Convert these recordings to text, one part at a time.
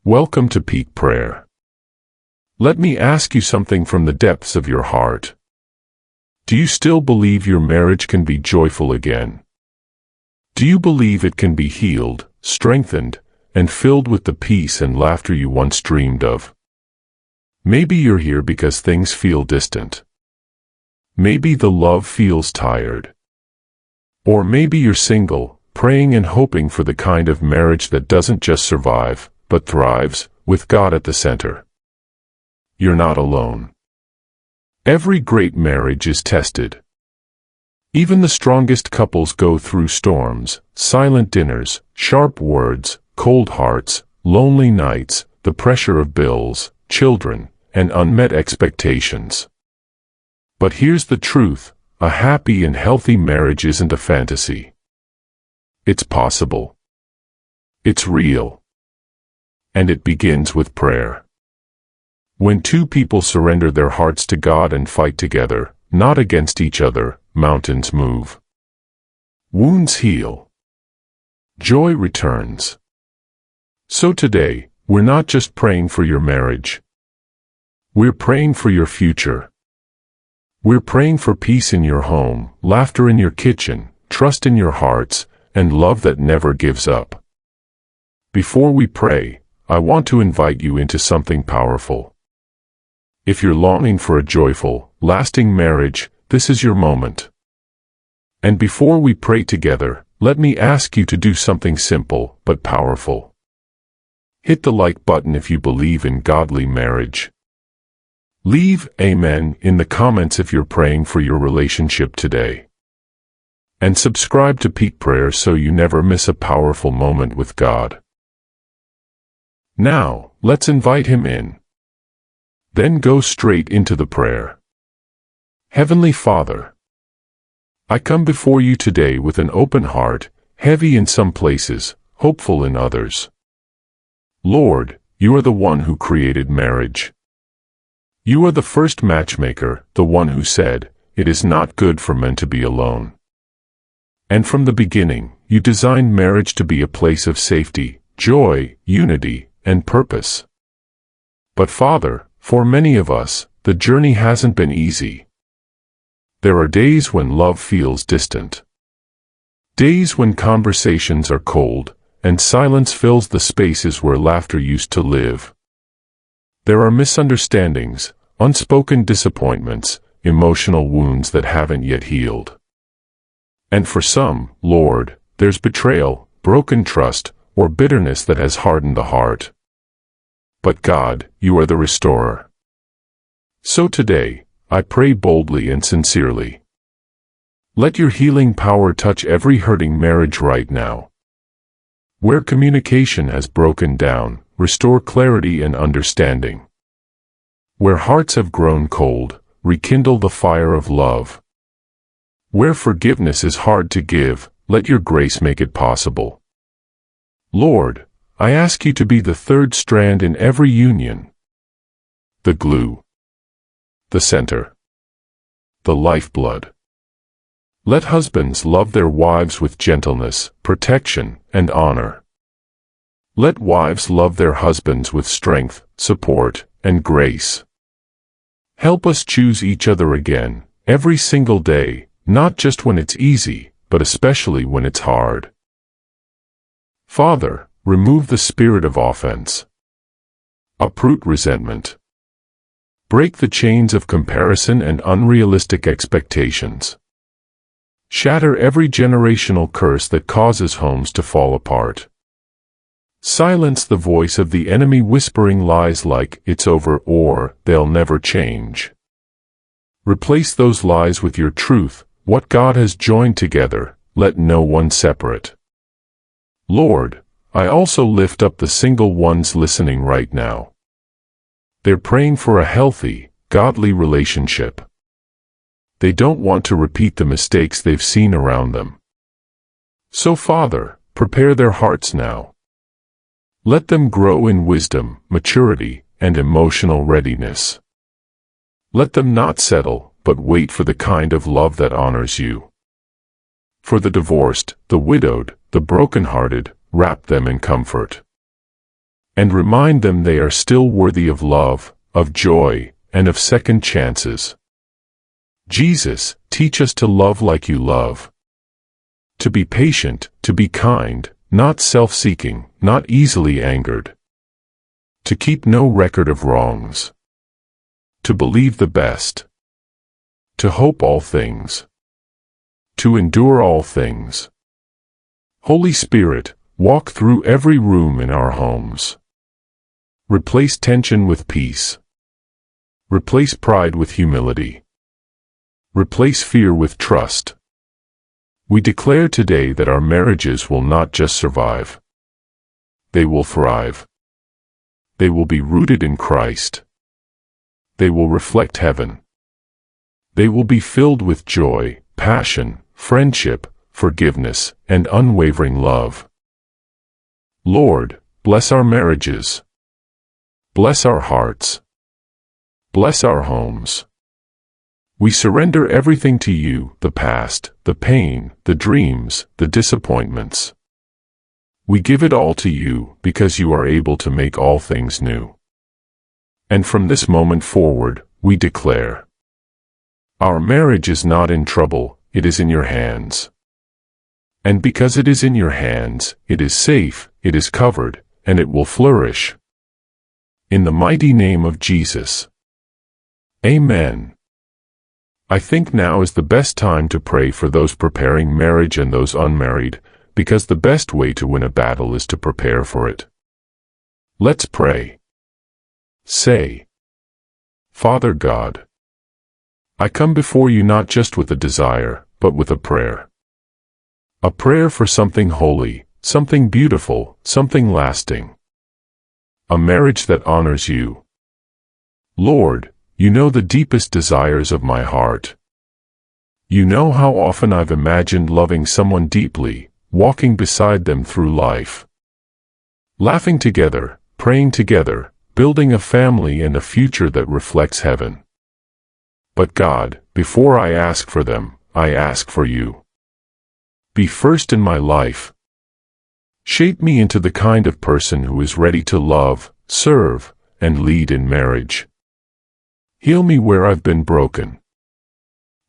Welcome to Peak Prayer. Let me ask you something from the depths of your heart. Do you still believe your marriage can be joyful again? Do you believe it can be healed, strengthened, and filled with the peace and laughter you once dreamed of? Maybe you're here because things feel distant. Maybe the love feels tired. Or maybe you're single, praying and hoping for the kind of marriage that doesn't just survive, but thrives, with God at the center. You're not alone. Every great marriage is tested. Even the strongest couples go through storms, silent dinners, sharp words, cold hearts, lonely nights, the pressure of bills, children, and unmet expectations. But here's the truth: a happy and healthy marriage isn't a fantasy. It's possible. It's real. And it begins with prayer. When two people surrender their hearts to God and fight together, not against each other, mountains move. Wounds heal. Joy returns. So today, we're not just praying for your marriage. We're praying for your future. We're praying for peace in your home, laughter in your kitchen, trust in your hearts, and love that never gives up. Before we pray, I want to invite you into something powerful. If you're longing for a joyful, lasting marriage, this is your moment. And before we pray together, let me ask you to do something simple but powerful. Hit the like button if you believe in godly marriage. Leave "Amen" in the comments if you're praying for your relationship today. And subscribe to Peak Prayer so you never miss a powerful moment with God. Now, let's invite Him in. Then go straight into the prayer. Heavenly Father, I come before you today with an open heart, heavy in some places, hopeful in others. Lord, you are the one who created marriage. You are the first matchmaker, the one who said, "It is not good for men to be alone." And from the beginning, you designed marriage to be a place of safety, joy, unity, and purpose. But Father, for many of us, the journey hasn't been easy. There are days when love feels distant. Days when conversations are cold, and silence fills the spaces where laughter used to live. There are misunderstandings, unspoken disappointments, emotional wounds that haven't yet healed. And for some, Lord, there's betrayal, broken trust, or bitterness that has hardened the heart. But God, you are the restorer. So today, I pray boldly and sincerely. Let your healing power touch every hurting marriage right now. Where communication has broken down, restore clarity and understanding. Where hearts have grown cold, rekindle the fire of love. Where forgiveness is hard to give, let your grace make it possible. Lord, I ask you to be the third strand in every union. The glue. The center. The lifeblood. Let husbands love their wives with gentleness, protection, and honor. Let wives love their husbands with strength, support, and grace. Help us choose each other again, every single day, not just when it's easy, but especially when it's hard. Father, remove the spirit of offense. Uproot resentment. Break the chains of comparison and unrealistic expectations. Shatter every generational curse that causes homes to fall apart. Silence the voice of the enemy whispering lies like, "It's over," or, "They'll never change." Replace those lies with your truth: what God has joined together, let no one separate. Lord, I also lift up the single ones listening right now. They're praying for a healthy, godly relationship. They don't want to repeat the mistakes they've seen around them. So Father, prepare their hearts now. Let them grow in wisdom, maturity, and emotional readiness. Let them not settle, but wait for the kind of love that honors you. For the divorced, the widowed, the brokenhearted, wrap them in comfort. and remind them they are still worthy of love, of joy, and of second chances. Jesus, teach us to love like you love. To be patient, to be kind, not self-seeking, not easily angered. To keep no record of wrongs. To believe the best. To hope all things. To endure all things. Holy Spirit, walk through every room in our homes. Replace tension with peace. Replace pride with humility. Replace fear with trust. We declare today that our marriages will not just survive. They will thrive. They will be rooted in Christ. They will reflect heaven. They will be filled with joy, passion, friendship, forgiveness, and unwavering love. Lord, bless our marriages. Bless our hearts. Bless our homes. We surrender everything to you, the past, the pain, the dreams, the disappointments. We give it all to you because you are able to make all things new. And from this moment forward, we declare, our marriage is not in trouble, it is in your hands. And because it is in your hands, it is safe, it is covered, and it will flourish. In the mighty name of Jesus. Amen. I think now is the best time to pray for those preparing marriage and those unmarried, because the best way to win a battle is to prepare for it. Let's pray. Say, Father God, I come before you not just with a desire, but with a prayer. A prayer for something holy, something beautiful, something lasting. A marriage that honors you. Lord, you know the deepest desires of my heart. You know how often I've imagined loving someone deeply, walking beside them through life. Laughing together, praying together, building a family and a future that reflects heaven. But God, before I ask for them, I ask for you. Be first in my life. Shape me into the kind of person who is ready to love, serve, and lead in marriage. Heal me where I've been broken.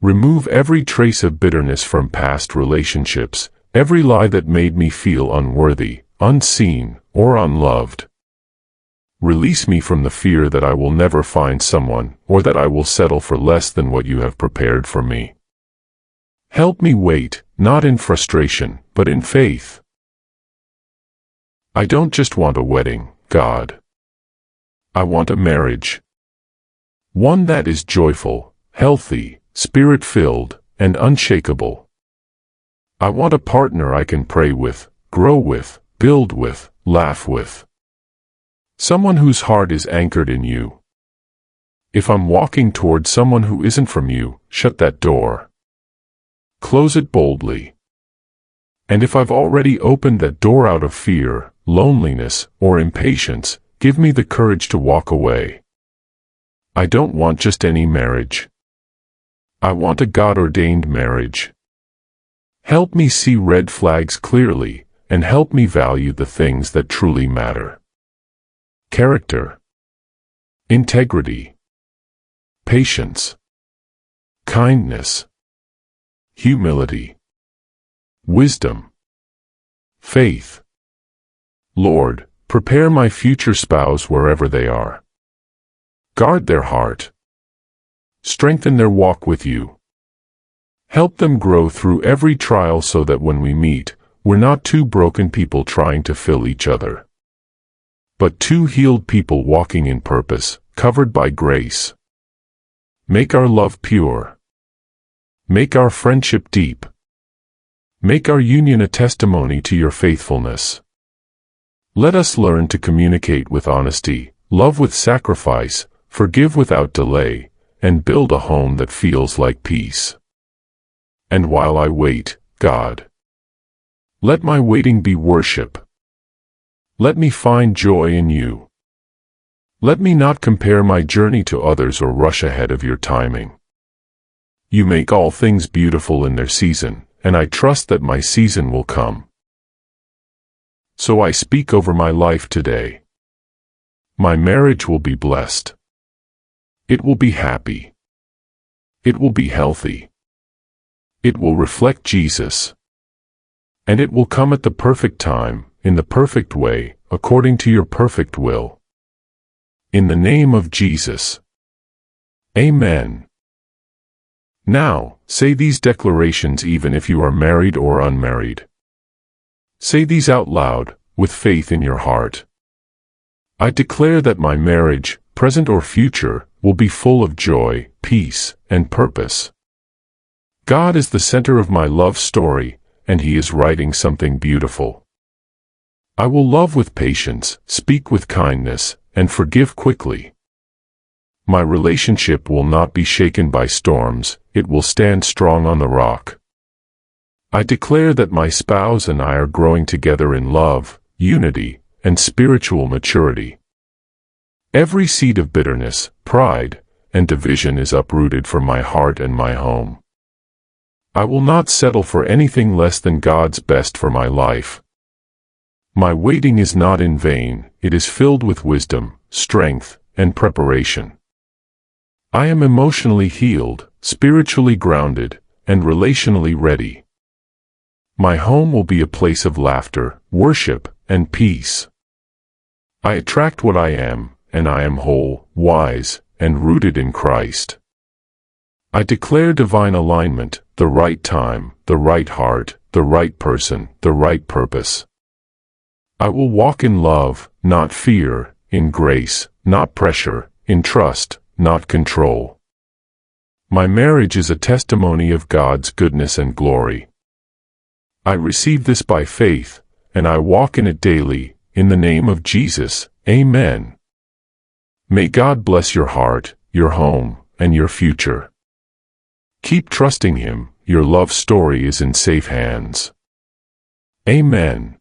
Remove every trace of bitterness from past relationships, every lie that made me feel unworthy, unseen, or unloved. Release me from the fear that I will never find someone, or that I will settle for less than what you have prepared for me. Help me wait, not in frustration, but in faith. I don't just want a wedding, God. I want a marriage. One that is joyful, healthy, spirit-filled, and unshakable. I want a partner I can pray with, grow with, build with, laugh with. Someone whose heart is anchored in you. If I'm walking toward someone who isn't from you, shut that door. Close it boldly. And if I've already opened that door out of fear, loneliness, or impatience, give me the courage to walk away. I don't want just any marriage. I want a God-ordained marriage. Help me see red flags clearly, and help me value the things that truly matter. Character, integrity, patience, kindness, humility, wisdom, faith. Lord, prepare my future spouse wherever they are. Guard their heart. Strengthen their walk with you. Help them grow through every trial so that when we meet, we're not two broken people trying to fill each other, but two healed people walking in purpose, covered by grace. Make our love pure. Make our friendship deep. Make our union a testimony to your faithfulness. Let us learn to communicate with honesty, love with sacrifice, forgive without delay, and build a home that feels like peace. And while I wait, God, let my waiting be worship. Let me find joy in you. Let me not compare my journey to others or rush ahead of your timing. You make all things beautiful in their season, and I trust that my season will come. So I speak over my life today. My marriage will be blessed. It will be happy. It will be healthy. It will reflect Jesus. And it will come at the perfect time, in the perfect way, according to your perfect will. In the name of Jesus. Amen. Now, say these declarations even if you are married or unmarried. Say these out loud, with faith in your heart. I declare that my marriage, present or future, will be full of joy, peace, and purpose. God is the center of my love story, and He is writing something beautiful. I will love with patience, speak with kindness, and forgive quickly. My relationship will not be shaken by storms, it will stand strong on the rock. I declare that my spouse and I are growing together in love, unity, and spiritual maturity. Every seed of bitterness, pride, and division is uprooted from my heart and my home. I will not settle for anything less than God's best for my life. My waiting is not in vain, it is filled with wisdom, strength, and preparation. I am emotionally healed, spiritually grounded, and relationally ready. My home will be a place of laughter, worship, and peace. I attract what I am, and I am whole, wise, and rooted in Christ. I declare divine alignment, the right time, the right heart, the right person, the right purpose. I will walk in love, not fear, in grace, not pressure, in trust, not control. My marriage is a testimony of God's goodness and glory. I receive this by faith, and I walk in it daily, in the name of Jesus. Amen. May God bless your heart, your home, and your future. Keep trusting Him, your love story is in safe hands. Amen.